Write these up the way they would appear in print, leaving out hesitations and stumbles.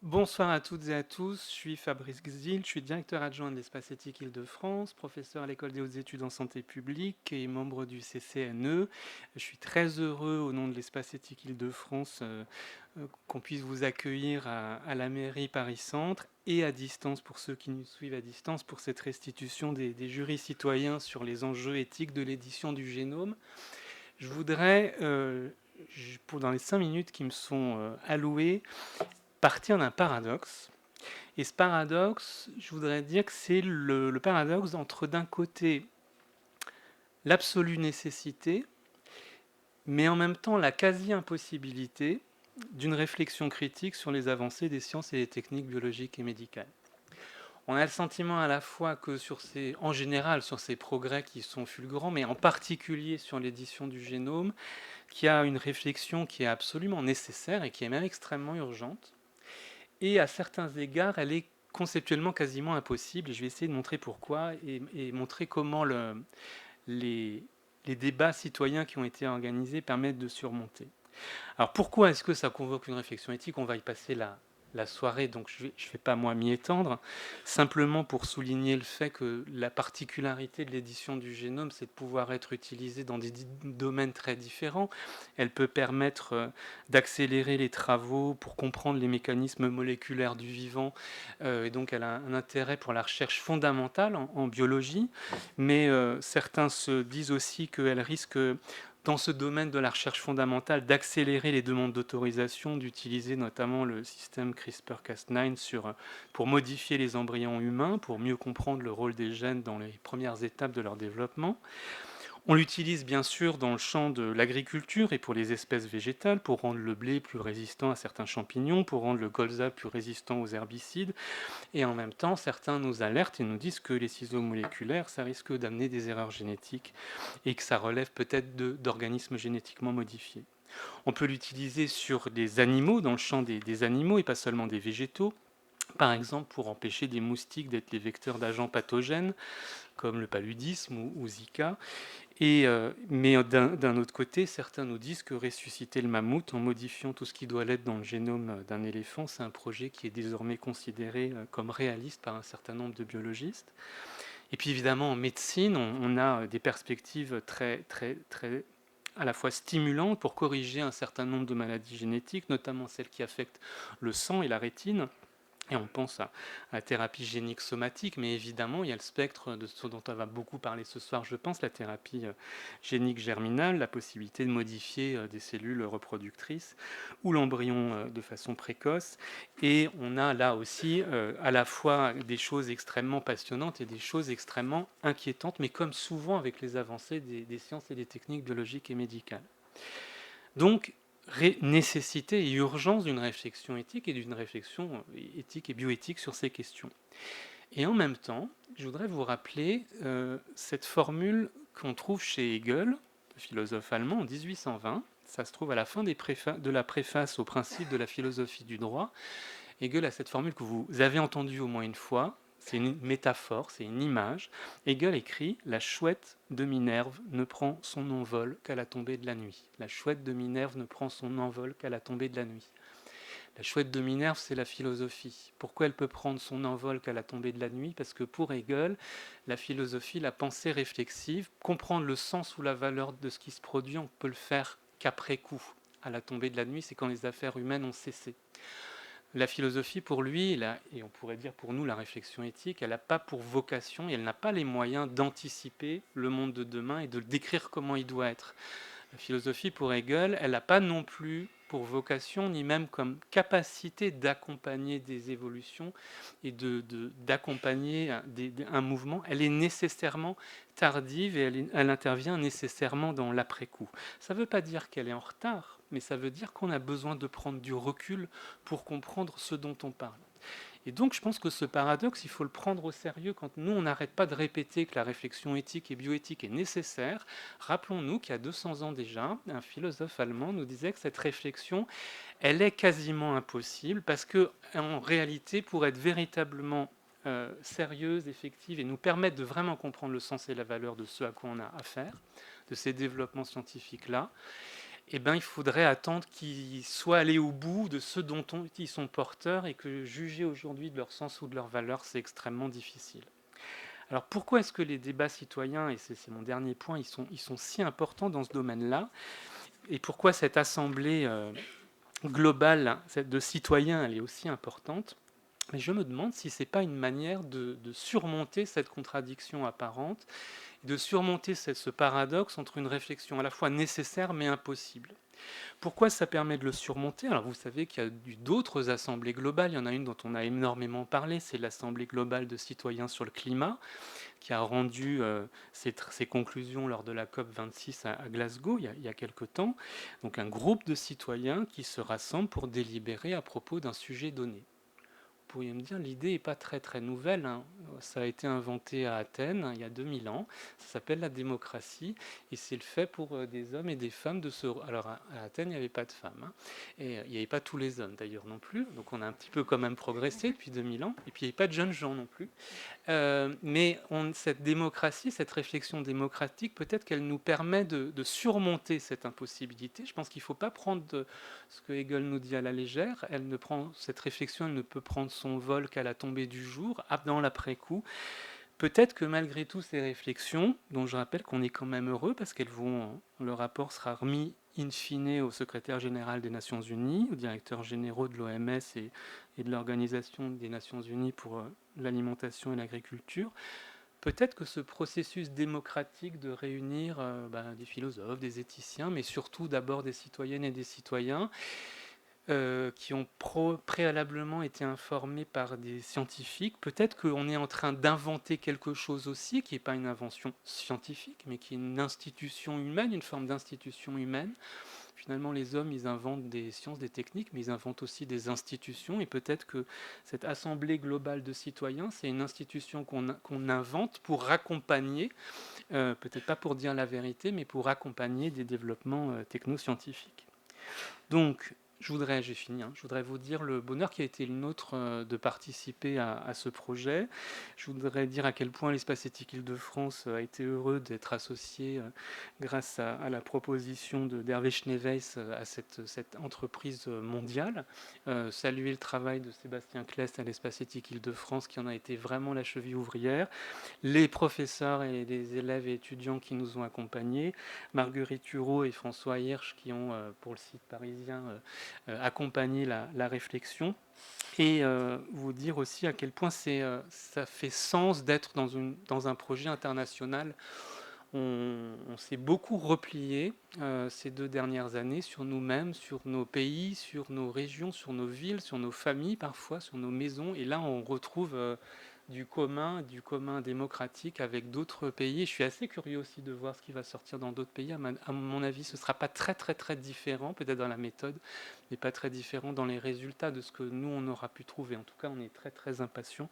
Bonsoir à toutes et à tous, je suis Fabrice Gzil, je suis directeur adjoint de l'Espace éthique Île-de-France, professeur à l'École des hautes études en santé publique et membre du CCNE. Je suis très heureux au nom de l'Espace éthique Île-de-France qu'on puisse vous accueillir à la mairie Paris-Centre et à distance pour ceux qui nous suivent à distance pour cette restitution des jurys citoyens sur les enjeux éthiques de l'édition du génome. Je voudrais, dans les 5 minutes qui me sont allouées, partir d'un paradoxe. Et ce paradoxe, je voudrais dire que c'est le paradoxe entre d'un côté l'absolue nécessité, mais en même temps la quasi-impossibilité d'une réflexion critique sur les avancées des sciences et des techniques biologiques et médicales. On a le sentiment à la fois que en général, sur ces progrès qui sont fulgurants, mais en particulier sur l'édition du génome, qu'il y a une réflexion qui est absolument nécessaire et qui est même extrêmement urgente. Et à certains égards, elle est conceptuellement quasiment impossible. Et je vais essayer de montrer pourquoi et montrer comment les, les débats citoyens qui ont été organisés permettent de surmonter. Alors pourquoi est-ce que ça convoque une réflexion éthique? On va y passer la soirée, donc je ne vais pas moi m'y étendre, simplement pour souligner le fait que la particularité de l'édition du génome, c'est de pouvoir être utilisée dans des domaines très différents. Elle peut permettre d'accélérer les travaux pour comprendre les mécanismes moléculaires du vivant, et donc elle a un intérêt pour la recherche fondamentale en biologie, mais certains se disent aussi qu'elle risque dans ce domaine de la recherche fondamentale d'accélérer les demandes d'autorisation, d'utiliser notamment le système CRISPR-Cas9 pour modifier les embryons humains, pour mieux comprendre le rôle des gènes dans les premières étapes de leur développement. On l'utilise bien sûr dans le champ de l'agriculture et pour les espèces végétales, pour rendre le blé plus résistant à certains champignons, pour rendre le colza plus résistant aux herbicides. Et en même temps, certains nous alertent et nous disent que les ciseaux moléculaires, ça risque d'amener des erreurs génétiques et que ça relève peut-être d'organismes génétiquement modifiés. On peut l'utiliser sur des animaux, dans le champ des animaux et pas seulement des végétaux, par exemple pour empêcher des moustiques d'être les vecteurs d'agents pathogènes comme le paludisme ou Zika. Mais d'un autre côté, certains nous disent que ressusciter le mammouth en modifiant tout ce qui doit l'être dans le génome d'un éléphant, c'est un projet qui est désormais considéré comme réaliste par un certain nombre de biologistes. Et puis évidemment, en médecine, on a des perspectives très à la fois stimulantes pour corriger un certain nombre de maladies génétiques, notamment celles qui affectent le sang et la rétine. Et on pense à la thérapie génique somatique, mais évidemment, il y a le spectre de ce dont on va beaucoup parler ce soir, je pense, la thérapie génique germinale, la possibilité de modifier des cellules reproductrices ou l'embryon de façon précoce. Et on a là aussi à la fois des choses extrêmement passionnantes et des choses extrêmement inquiétantes, mais comme souvent avec les avancées des sciences et des techniques biologiques et médicales. Donc, nécessité et urgence d'une réflexion éthique et d'une réflexion éthique et bioéthique sur ces questions. Et en même temps, je voudrais vous rappeler cette formule qu'on trouve chez Hegel, le philosophe allemand, en 1820. Ça se trouve à la fin de la préface aux principes de la philosophie du droit. Hegel a cette formule que vous avez entendue au moins une fois. C'est une métaphore, c'est une image. Hegel écrit: La chouette de Minerve ne prend son envol qu'à la tombée de la nuit. La chouette de Minerve ne prend son envol qu'à la tombée de la nuit. La chouette de Minerve, c'est la philosophie. Pourquoi elle peut prendre son envol qu'à la tombée de la nuit? Parce que pour Hegel, la philosophie, la pensée réflexive, comprendre le sens ou la valeur de ce qui se produit, on peut le faire qu'après coup. À la tombée de la nuit, c'est quand les affaires humaines ont cessé. La philosophie, pour lui, et on pourrait dire pour nous la réflexion éthique, elle n'a pas pour vocation et elle n'a pas les moyens d'anticiper le monde de demain et de le décrire comment il doit être. La philosophie, pour Hegel, elle n'a pas non plus pour vocation, ni même comme capacité d'accompagner des évolutions et d'accompagner un mouvement. Elle est nécessairement tardive et elle intervient nécessairement dans l'après-coup. Ça ne veut pas dire qu'elle est en retard, mais ça veut dire qu'on a besoin de prendre du recul pour comprendre ce dont on parle. Et donc, je pense que ce paradoxe, il faut le prendre au sérieux quand nous, on n'arrête pas de répéter que la réflexion éthique et bioéthique est nécessaire. Rappelons-nous qu'il y a 200 ans déjà, un philosophe allemand nous disait que cette réflexion, elle est quasiment impossible parce que, en réalité, pour être véritablement sérieuse, effective et nous permettre de vraiment comprendre le sens et la valeur de ce à quoi on a affaire, de ces développements scientifiques-là, eh ben, il faudrait attendre qu'ils soient allés au bout de ce dont ils sont porteurs et que juger aujourd'hui de leur sens ou de leur valeur, c'est extrêmement difficile. Alors pourquoi est-ce que les débats citoyens, et c'est mon dernier point, ils sont si importants dans ce domaine-là, et pourquoi cette assemblée globale de citoyens, elle est aussi importante? Mais je me demande si ce n'est pas une manière de surmonter cette contradiction apparente, de surmonter ce paradoxe entre une réflexion à la fois nécessaire mais impossible. Pourquoi ça permet de le surmonter? Alors vous savez qu'il y a eu d'autres assemblées globales, il y en a une dont on a énormément parlé, c'est l'Assemblée globale de citoyens sur le climat, qui a rendu ses conclusions lors de la COP26 à Glasgow il y a quelque temps. Donc un groupe de citoyens qui se rassemble pour délibérer à propos d'un sujet donné. Vous pourriez me dire, l'idée n'est pas très très nouvelle, hein. Ça a été inventé à Athènes il y a 2000 ans, ça s'appelle la démocratie, et c'est le fait pour des hommes et des femmes de se... Alors à Athènes, il n'y avait pas de femmes, hein, et il n'y avait pas tous les hommes d'ailleurs non plus, donc on a un petit peu quand même progressé depuis 2000 ans, et puis il n'y avait pas de jeunes gens non plus. Mais cette démocratie, cette réflexion démocratique, peut-être qu'elle nous permet de surmonter cette impossibilité. Je pense qu'il ne faut pas prendre ce que Hegel nous dit à la légère. Cette réflexion, elle ne peut prendre son vol qu'à la tombée du jour, dans l'après-coup. Peut-être que malgré tout ces réflexions, dont je rappelle qu'on est quand même heureux parce le rapport sera remis in fine au secrétaire général des Nations Unies, aux directeurs généraux de l'OMS et de l'Organisation des Nations Unies pour l'alimentation et l'agriculture. Peut-être que ce processus démocratique de réunir des philosophes, des éthiciens, mais surtout d'abord des citoyennes et des citoyens, qui ont préalablement été informés par des scientifiques. Peut-être qu'on est en train d'inventer quelque chose aussi, qui n'est pas une invention scientifique, mais qui est une institution humaine, une forme d'institution humaine. Finalement, les hommes, ils inventent des sciences, des techniques, mais ils inventent aussi des institutions. Et peut-être que cette assemblée globale de citoyens, c'est une institution qu'on invente pour accompagner, peut-être pas pour dire la vérité, mais pour accompagner des développements technoscientifiques. Donc, j'ai fini, hein, je voudrais vous dire le bonheur qui a été le nôtre de participer à ce projet. Je voudrais dire à quel point l'Espace éthique Île-de-France a été heureux d'être associé grâce à la proposition d'Hervé Schneeweis à cette entreprise mondiale. Saluer le travail de Sébastien Klest à l'Espace éthique Île-de-France qui en a été vraiment la cheville ouvrière, les professeurs et les élèves et étudiants qui nous ont accompagnés, Marguerite Hureau et François Hirsch qui ont, pour le site parisien, accompagné la réflexion. Et vous dire aussi à quel point ça fait sens d'être dans un projet international. On s'est beaucoup replié ces 2 dernières années sur nous-mêmes, sur nos pays, sur nos régions, sur nos villes, sur nos familles parfois, sur nos maisons. Et là, on retrouve du commun démocratique avec d'autres pays. Et je suis assez curieux aussi de voir ce qui va sortir dans d'autres pays. À mon avis, ce ne sera pas très très très différent, peut-être dans la méthode, mais pas très différent dans les résultats de ce que nous, on aura pu trouver. En tout cas, on est très très impatients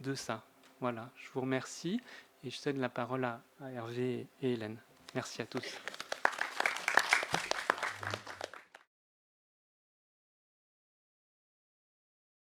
de ça. Voilà, je vous remercie et je cède la parole à Hervé et Hélène. Merci à tous.